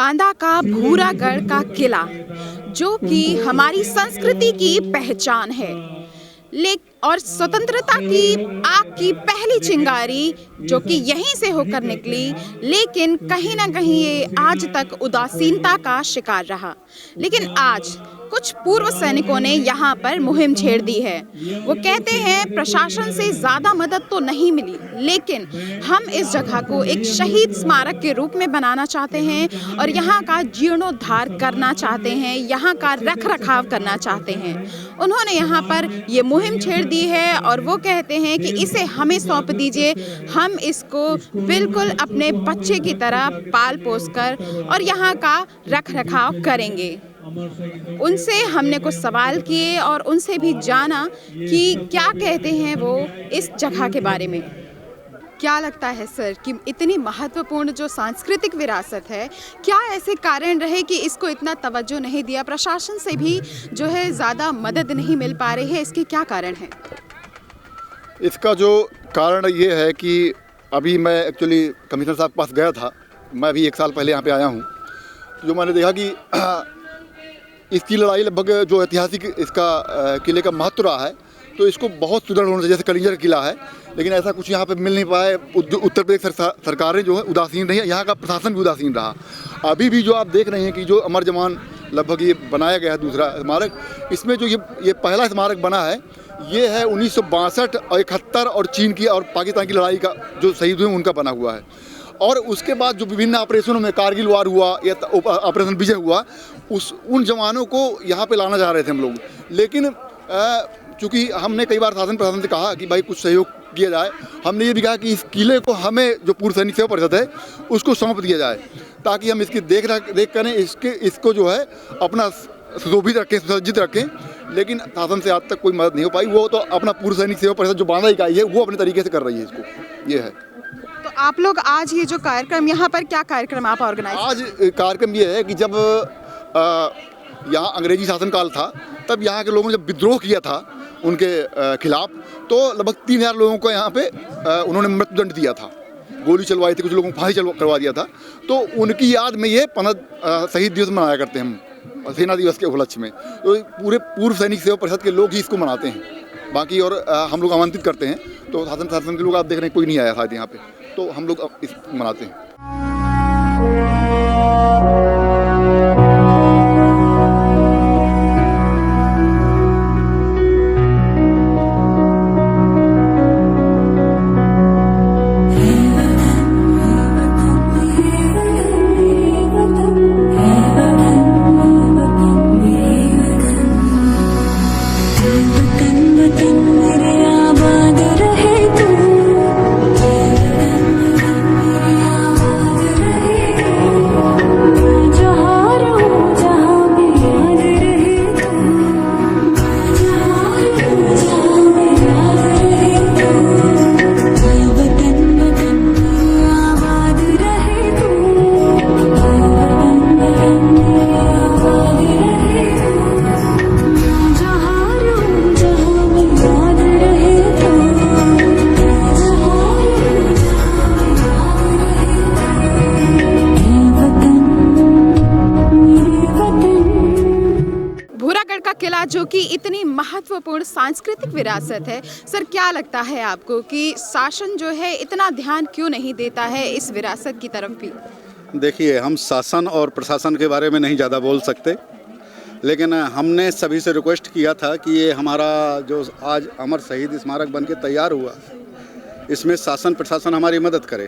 बांदा का भूरागढ़ का किला जो कि हमारी संस्कृति की पहचान है, और स्वतंत्रता की आग की पहली चिंगारी जो कि यहीं से होकर निकली, लेकिन कहीं ना कहीं ये आज तक उदासीनता का शिकार रहा। लेकिन आज कुछ पूर्व सैनिकों ने यहाँ पर मुहिम छेड़ दी है। वो कहते हैं प्रशासन से ज़्यादा मदद तो नहीं मिली, लेकिन हम इस जगह को एक शहीद स्मारक के रूप में बनाना चाहते हैं और यहाँ का जीर्णोद्धार करना चाहते हैं, यहाँ का रख रखाव करना चाहते हैं। उन्होंने यहाँ पर ये मुहिम छेड़ दी है और वो कहते हैं कि इसे हमें सौंप दीजिए, हम इसको बिल्कुल अपने बच्चे की तरह पाल पोस कर और यहाँ का रख रखाव करेंगे। उनसे हमने कुछ सवाल किए और उनसे भी जाना कि क्या कहते हैं वो इस जगह के बारे में। क्या लगता है सर कि इतनी महत्वपूर्ण जो सांस्कृतिक विरासत है, क्या ऐसे कारण रहे कि इसको इतना तवज्जो नहीं दिया, प्रशासन से भी जो है ज़्यादा मदद नहीं मिल पा रही है, इसके क्या कारण हैं? इसका जो कारण ये है कि अभी मैं एक्चुअली कमिश्नर साहब के पास गया था, मैं भी 1 साल पहले यहाँ पे आया हूँ। जो मैंने देखा कि इसकी लड़ाई लगभग जो ऐतिहासिक इसका किले का महत्व रहा है, तो इसको बहुत सुदृढ़ होना चाहिए। जैसे कलिंजर किला है, लेकिन ऐसा कुछ यहाँ पे मिल नहीं पाया। उत्तर प्रदेश सरकारें जो है उदासीन रही है, यहाँ का प्रशासन भी उदासीन रहा। अभी भी जो आप देख रहे हैं कि जो अमर जवान लगभग ये बनाया गया है दूसरा स्मारक, इसमें जो ये पहला स्मारक बना है ये है 1962 और 71 और चीन की और पाकिस्तान की लड़ाई का जो शहीद हुए उनका बना हुआ है। और उसके बाद जो विभिन्न ऑपरेशनों में कारगिल वार हुआ या ऑपरेशन विजय हुआ, उन जवानों को यहाँ पे लाना चाह रहे थे हम लोग। लेकिन चूँकि हमने कई बार शासन प्रशासन से कहा कि भाई कुछ सहयोग किया जाए, हमने ये भी कहा कि इस किले को हमें जो पूर्व सैनिक सेवा परिषद है उसको सौंप दिया जाए, ताकि हम इसकी देख करें, इसको जो है अपना सुशोभित रखें, सुसज्जित रखें। लेकिन शासन से आज तक कोई मदद नहीं हो पाई। वो तो अपना पूर्व सैनिक सेवा परिषद जो बांदा इकाई है वो अपने तरीके से कर रही है इसको, ये है। तो आप लोग आज ये जो कार्यक्रम यहाँ पर, क्या कार्यक्रम आप ऑर्गेनाइज? आज कार्यक्रम ये है कि जब यहाँ अंग्रेजी शासन काल था, तब यहाँ के लोगों ने जब विद्रोह किया था उनके खिलाफ, तो लगभग 3000 लोगों को यहाँ पे उन्होंने मृत्युदंड दिया था, गोली चलवाई थी, कुछ लोगों को फांसी करवा दिया था। तो उनकी याद में ये 15 शहीद दिवस मनाया करते हैं हम, सेना दिवस के उपलक्ष्य में। तो पूरे पूर्व सैनिक सेवा परिषद के लोग ही इसको मनाते हैं। बाकी और हम लोग आमंत्रित करते हैं, तो शासन के लोग आप देख रहे हैं कोई नहीं आया शायद यहाँ पे, तो हम लोग इस मनाते हैं। जो कि इतनी महत्वपूर्ण सांस्कृतिक विरासत है, सर क्या लगता है आपको कि शासन जो है इतना ध्यान क्यों नहीं देता है इस विरासत की तरफ भी? देखिए, हम शासन और प्रशासन के बारे में नहीं ज़्यादा बोल सकते, लेकिन हमने सभी से रिक्वेस्ट किया था कि ये हमारा जो आज अमर शहीद स्मारक बन के तैयार हुआ, इसमें शासन प्रशासन हमारी मदद करे।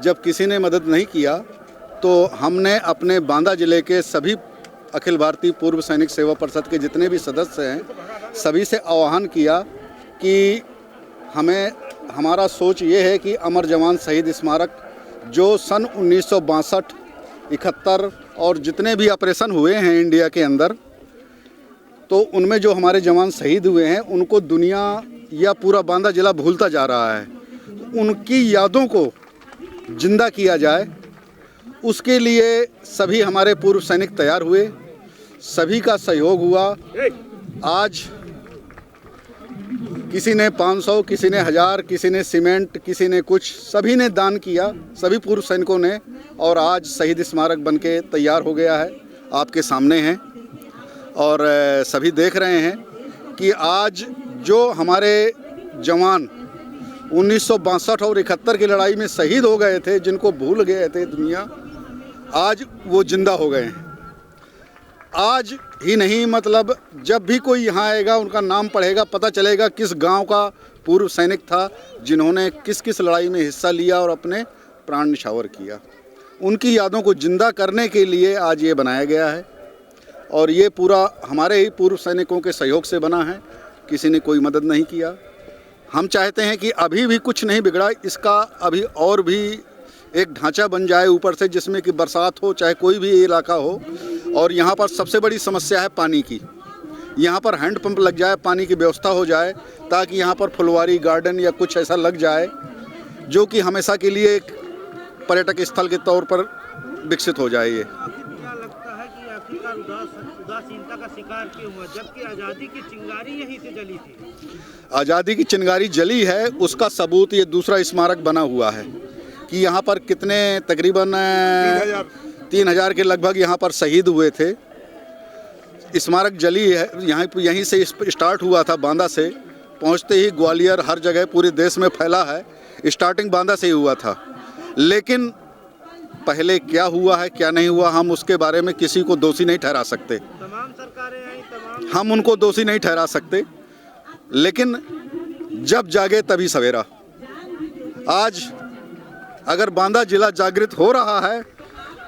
जब किसी ने मदद नहीं किया तो हमने अपने बांदा जिले के सभी अखिल भारतीय पूर्व सैनिक सेवा परिषद के जितने भी सदस्य हैं, सभी से आह्वान किया कि हमारा सोच ये है कि अमर जवान शहीद स्मारक जो सन 1962, 71 और जितने भी ऑपरेशन हुए हैं इंडिया के अंदर, तो उनमें जो हमारे जवान शहीद हुए हैं उनको दुनिया या पूरा बांदा जिला भूलता जा रहा है। उनकी यादों को जिंदा किया जाए, उसके लिए सभी हमारे पूर्व सैनिक तैयार हुए, सभी का सहयोग हुआ। आज किसी ने 500, किसी ने 1000, किसी ने सीमेंट, किसी ने कुछ, सभी ने दान किया, सभी पूर्व सैनिकों ने। और आज शहीद स्मारक बनके तैयार हो गया है, आपके सामने है। और सभी देख रहे हैं कि आज जो हमारे जवान 1962 और 71 की लड़ाई में शहीद हो गए थे, जिनको भूल गए थे दुनिया, आज वो जिंदा हो गए हैं। आज ही नहीं, मतलब जब भी कोई यहाँ आएगा उनका नाम पढ़ेगा, पता चलेगा किस गांव का पूर्व सैनिक था, जिन्होंने किस किस लड़ाई में हिस्सा लिया और अपने प्राण न्यौछावर किया। उनकी यादों को जिंदा करने के लिए आज ये बनाया गया है। और ये पूरा हमारे ही पूर्व सैनिकों के सहयोग से बना है, किसी ने कोई मदद नहीं किया। हम चाहते हैं कि अभी भी कुछ नहीं बिगड़ा, इसका अभी और भी एक ढांचा बन जाए ऊपर से, जिसमें कि बरसात हो चाहे कोई भी इलाका हो। और यहाँ पर सबसे बड़ी समस्या है पानी की। यहाँ पर हैंड पंप लग जाए, पानी की व्यवस्था हो जाए, ताकि यहाँ पर फुलवारी गार्डन या कुछ ऐसा लग जाए जो कि हमेशा के लिए एक पर्यटक स्थल के तौर पर विकसित हो जाए। ये क्या लगता है कि आखिरकार उदासीनता का शिकार क्यों हुआ, जबकि आज़ादी की चिंगारी यहीं से जली थी? आज़ादी की चिंगारी जली है, उसका सबूत ये दूसरा स्मारक बना हुआ है कि यहाँ पर कितने तकरीबन 3000 के लगभग यहाँ पर शहीद हुए थे। स्मारक जली है, यहीं से स्टार्ट हुआ था, बांदा से पहुँचते ही ग्वालियर, हर जगह पूरे देश में फैला है। स्टार्टिंग बांदा से ही हुआ था, लेकिन पहले क्या हुआ है क्या नहीं हुआ, हम उसके बारे में किसी को दोषी नहीं ठहरा सकते। तमाम सरकारें आई, तमाम हम उनको दोषी नहीं ठहरा सकते, लेकिन जब जागे तभी सवेरा। आज अगर बांदा जिला जागृत हो रहा है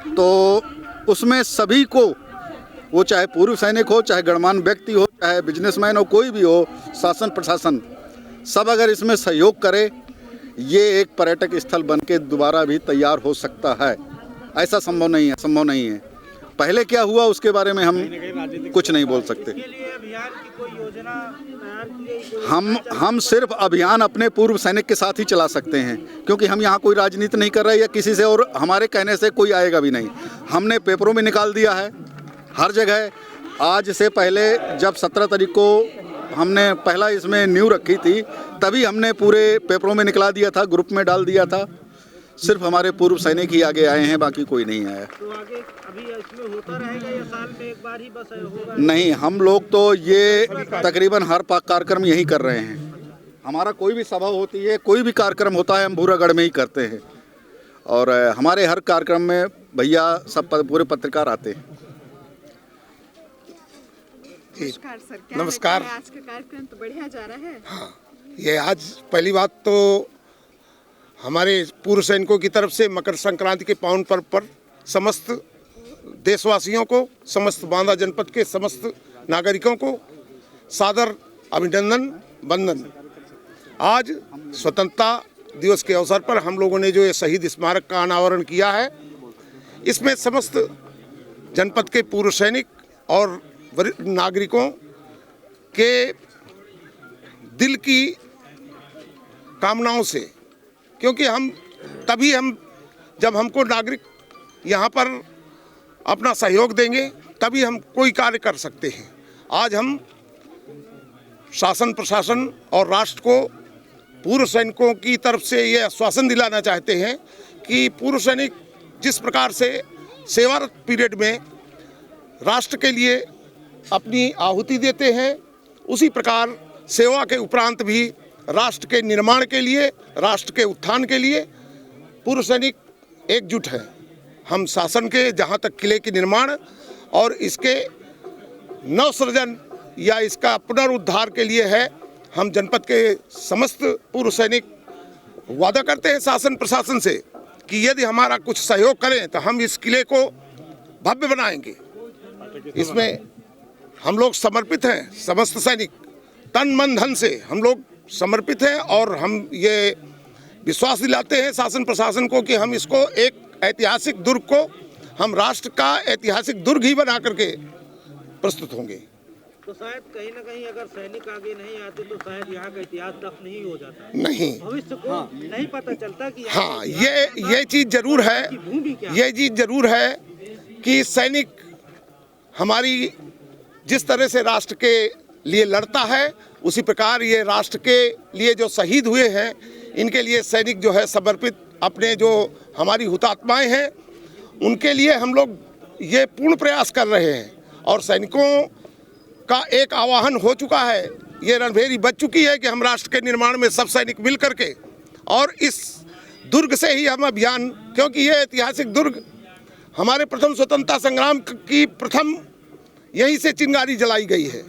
तो उसमें सभी को, वो चाहे पूर्व सैनिक हो, चाहे गणमान्य व्यक्ति हो, चाहे बिजनेसमैन हो, कोई भी हो, शासन प्रशासन सब अगर इसमें सहयोग करे, ये एक पर्यटक स्थल बन के दोबारा भी तैयार हो सकता है। ऐसा संभव नहीं है। पहले क्या हुआ उसके बारे में हम कुछ नहीं बोल सकते। के लिए अभियान की कोई योजना तैयार की गई? हम सिर्फ अभियान अपने पूर्व सैनिक के साथ ही चला सकते हैं, क्योंकि हम यहाँ कोई राजनीति नहीं कर रहे या किसी से, और हमारे कहने से कोई आएगा भी नहीं। हमने पेपरों में निकाल दिया है हर जगह। आज से पहले जब 17 तारीख को हमने पहला इसमें न्यू रखी थी, तभी हमने पूरे पेपरों में निकला दिया था, ग्रुप में डाल दिया था। सिर्फ हमारे पूर्व सैनिक ही आगे आए हैं, बाकी कोई नहीं आया। तो आगे अभी इसमें होता रहेगा या साल में एक बार ही बस होगा? नहीं, हम लोग तो ये तकरीबन हर कार्यक्रम यही कर रहे हैं। हमारा कोई भी सभा होती है, कोई भी कार्यक्रम होता है, हम भूरागढ़ में ही करते हैं। और हमारे हर कार्यक्रम में भैया सब पूरे पत्रकार आते हैं। नमस्कार सर, क्या नमस्कार। लगता है आज का कार्यक्रम तो बढ़िया जा रहा है। हाँ, ये आज पहली बात तो हमारे पूर्व सैनिकों की तरफ से मकर संक्रांति के पावन पर्व पर समस्त देशवासियों को, समस्त बांदा जनपद के समस्त नागरिकों को सादर अभिनंदन वंदन। आज स्वतंत्रता दिवस के अवसर पर हम लोगों ने जो ये शहीद स्मारक का अनावरण किया है, इसमें समस्त जनपद के पूर्व सैनिक और वरिष्ठ नागरिकों के दिल की कामनाओं से, क्योंकि हम जब हमको नागरिक यहाँ पर अपना सहयोग देंगे तभी हम कोई कार्य कर सकते हैं। आज हम शासन प्रशासन और राष्ट्र को पूर्व सैनिकों की तरफ से ये आश्वासन दिलाना चाहते हैं कि पूर्व सैनिक जिस प्रकार से सेवारत पीरियड में राष्ट्र के लिए अपनी आहुति देते हैं, उसी प्रकार सेवा के उपरांत भी राष्ट्र के निर्माण के लिए, राष्ट्र के उत्थान के लिए पूर्व सैनिक एकजुट हैं। हम शासन के जहाँ तक किले के निर्माण और इसके नवसृजन या इसका पुनरुद्धार के लिए है, हम जनपद के समस्त पूर्व सैनिक वादा करते हैं शासन प्रशासन से कि यदि हमारा कुछ सहयोग करें तो हम इस किले को भव्य बनाएंगे। इसमें हम लोग समर्पित हैं, समस्त सैनिक तन मन धन से हम लोग समर्पित हैं और हम ये विश्वास दिलाते हैं शासन प्रशासन को कि हम इसको एक ऐतिहासिक दुर्ग को हम राष्ट्र का ऐतिहासिक दुर्ग ही बना करके प्रस्तुत होंगे। तो शायद कहीं ना कहीं अगर सैनिक आगे नहीं आते तो शायद यहाँ का इतिहास दफ नहीं हो जाता, नहीं, भविष्य को नहीं पता चलता कि हाँ, ये चीज़ जरूर है, ये चीज़ जरूर है कि सैनिक हमारी जिस तरह से राष्ट्र के लिए लड़ता है, उसी प्रकार ये राष्ट्र के लिए जो शहीद हुए हैं, इनके लिए सैनिक जो है समर्पित, अपने जो हमारी हुतात्माएं हैं उनके लिए हम लोग ये पूर्ण प्रयास कर रहे हैं। और सैनिकों का एक आह्वान हो चुका है, ये रणभेरी बज चुकी है कि हम राष्ट्र के निर्माण में सब सैनिक मिल करके, और इस दुर्ग से ही हम अभियान, क्योंकि ये ऐतिहासिक दुर्ग हमारे प्रथम स्वतंत्रता संग्राम की प्रथम यहीं से चिंगारी जलाई गई है,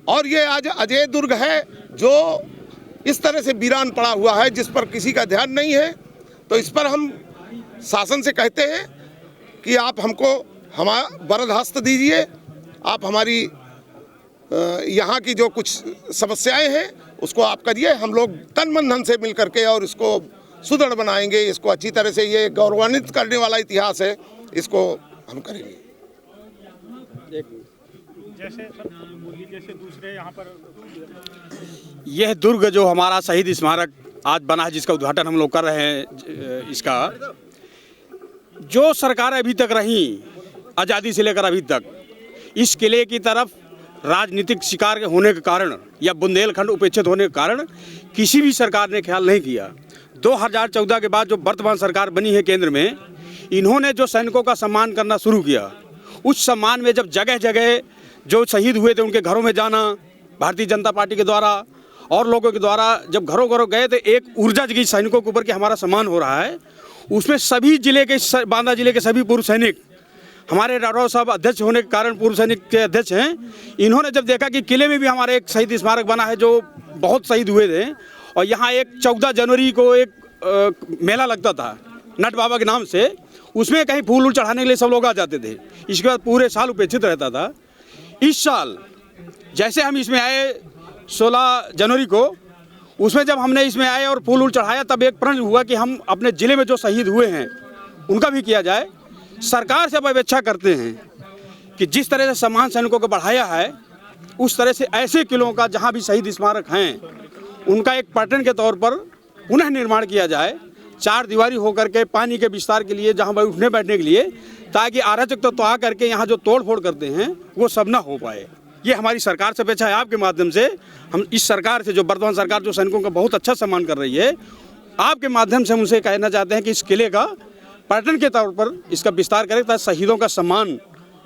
और ये आज अजय दुर्ग है जो इस तरह से वीरान पड़ा हुआ है, जिस पर किसी का ध्यान नहीं है। तो इस पर हम शासन से कहते हैं कि आप हमको वरद हस्त दीजिए, आप हमारी यहाँ की जो कुछ समस्याएं हैं उसको आप करिए, हम लोग तन मन धन से मिल करके और इसको सुदृढ़ बनाएंगे, इसको अच्छी तरह से, ये गौरवान्वित करने वाला इतिहास है, इसको हम करेंगे। जैसे दूसरे यहाँ पर यह दुर्ग जो हमारा शहीद स्मारक आज बना है, जिसका उद्घाटन हम लोग कर रहे हैं, इसका जो सरकार अभी तक रही आज़ादी से लेकर अभी तक, इस किले की तरफ राजनीतिक शिकार के होने के कारण या बुंदेलखंड उपेक्षित होने के कारण किसी भी सरकार ने ख्याल नहीं किया। 2014 के बाद जो वर्तमान सरकार बनी है केंद्र में, इन्होंने जो सैनिकों का सम्मान करना शुरू किया, उस सम्मान में जब जगह जगह जो शहीद हुए थे उनके घरों में जाना, भारतीय जनता पार्टी के द्वारा और लोगों के द्वारा जब घरों घरों गए तो एक ऊर्जा जगी सैनिकों के ऊपर कि हमारा सम्मान हो रहा है। उसमें सभी जिले के, बांदा जिले के सभी पूर्व सैनिक, हमारे राठौर साहब अध्यक्ष होने के कारण पूर्व सैनिक के अध्यक्ष हैं, इन्होंने जब देखा कि किले में भी हमारे एक शहीद स्मारक बना है जो बहुत शहीद हुए थे, और यहाँ एक 14 जनवरी को एक मेला लगता था नट बाबा के नाम से, उसमें कहीं फूल चढ़ाने के लिए सब लोग आ जाते थे। इसके बाद पूरे साल उपेक्षित रहता था। इस साल जैसे हम इसमें आए 16 जनवरी को, उसमें जब हमने इसमें आए और फूल चढ़ाया, तब एक प्रण हुआ कि हम अपने ज़िले में जो शहीद हुए हैं उनका भी किया जाए। सरकार से अब अपेक्षा करते हैं कि जिस तरह से सम्मान सैनिकों को बढ़ाया है, उस तरह से ऐसे किलों का जहाँ भी शहीद स्मारक हैं उनका एक पर्यटन के तौर पर पुनः निर्माण किया जाए, 4 दीवारी होकर के पानी के विस्तार के लिए, जहाँ उठने बैठने के लिए, ताकि आरक्षक तो आ करके यहाँ जो तोड़ फोड़ करते हैं वो सब ना हो पाए। ये हमारी सरकार से अपेक्षा है। आपके माध्यम से हम इस सरकार से, जो वर्तमान सरकार जो सैनिकों का बहुत अच्छा सम्मान कर रही है, आपके माध्यम से हम उनसे कहना चाहते हैं कि इस किले का पर्यटन के तौर पर इसका विस्तार करें, ताकि शहीदों का सम्मान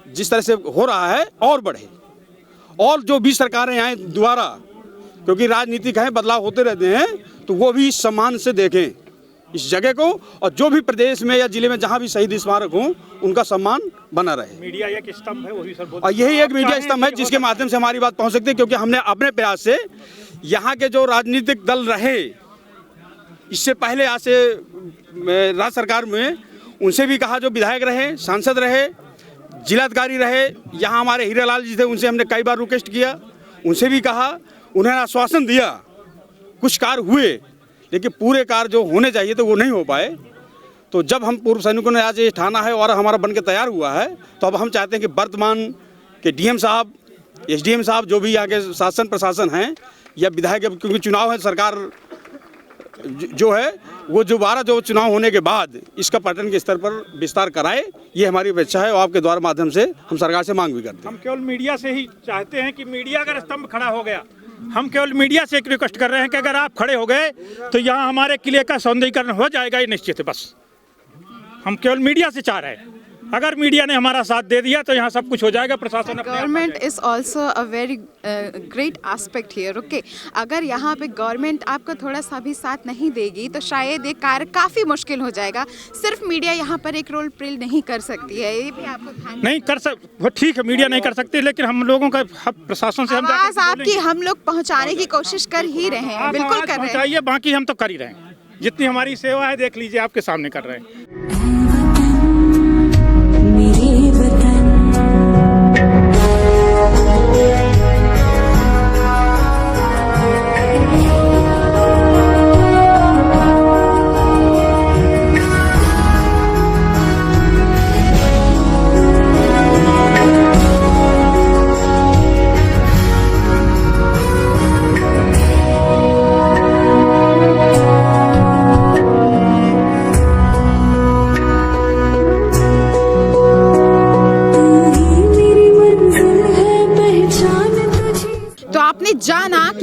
जिस तरह से हो रहा है और बढ़े। और जो भी सरकारें आएँ दोबारा, क्योंकि राजनीतिक हैं, बदलाव होते रहते हैं, तो वो भी इस सम्मान से देखें इस जगह को, और जो भी प्रदेश में या जिले में जहाँ भी शहीद स्मारक हों उनका सम्मान बना रहे। मीडिया एक स्तंभ है, वही सर, और यही एक मीडिया स्तंभ है जिसके माध्यम से हमारी बात पहुँच सकती है, क्योंकि हमने अपने प्रयास से यहाँ के जो राजनीतिक दल रहे इससे पहले, आज से राज्य सरकार में, उनसे भी कहा, जो विधायक रहे, सांसद रहे, जिलाधिकारी रहे, यहाँ हमारे हीरालाल जी थे, उनसे हमने कई बार रिक्वेस्ट किया, उनसे भी कहा, उन्होंने आश्वासन दिया, कुछ कार्य हुए, लेकिन पूरे कार्य जो होने चाहिए तो वो नहीं हो पाए। तो जब हम पूर्व सैनिकों ने आज ये ठाना है और हमारा बन के तैयार हुआ है, तो अब हम चाहते हैं कि वर्तमान के डीएम साहब, एसडीएम साहब, जो भी यहाँ के शासन प्रशासन हैं या विधायक, क्योंकि चुनाव है, सरकार जो है वो दोबारा जो चुनाव होने के बाद इसका पर्यटन के स्तर पर विस्तार कराए, ये हमारी अपेक्षा है, और आपके द्वारा माध्यम से हम सरकार से मांग भी करते हैं। हम केवल मीडिया से ही चाहते हैं कि मीडिया अगर स्तंभ खड़ा हो गया, हम केवल मीडिया से एक रिक्वेस्ट कर रहे हैं कि अगर आप खड़े हो गए तो यहाँ हमारे किले का सौंदर्यीकरण हो जाएगा, ये निश्चित है। बस हम केवल मीडिया से चाह रहे हैं, अगर मीडिया ने हमारा साथ दे दिया तो यहाँ सब कुछ हो जाएगा। प्रशासन, government is also a very great aspect here. Okay, अगर यहाँ पे गवर्नमेंट आपका थोड़ा सा भी साथ नहीं देगी तो शायद ये कार्य काफ़ी मुश्किल हो जाएगा। सिर्फ मीडिया यहाँ पर एक रोल प्ले नहीं कर सकती है, ये भी आपको ध्यान नहीं कर वो ठीक है, मीडिया नहीं कर सकती, लेकिन हम लोगों का प्रशासन से आवाज़ आपकी हम लोग पहुँचाने की कोशिश कर ही रहे हैं, बिल्कुल कर रहे हैं। बाकी हम तो कर ही रहे हैं, जितनी हमारी सेवा है देख लीजिए, आपके सामने कर रहे हैं।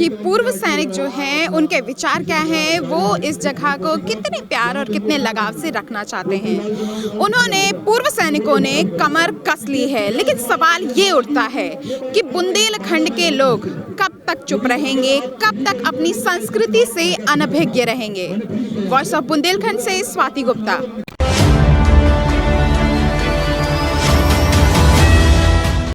कि पूर्व सैनिक जो हैं उनके विचार क्या हैं, वो इस जगह को कितने प्यार और कितने लगाव से रखना चाहते हैं। उन्होंने पूर्व सैनिकों ने कमर कस ली है, लेकिन सवाल ये उठता है कि बुंदेलखंड के लोग कब तक चुप रहेंगे, कब तक अपनी संस्कृति से अनभिज्ञ रहेंगे। वॉइस ऑफ बुंदेलखंड से स्वाति गुप्ता।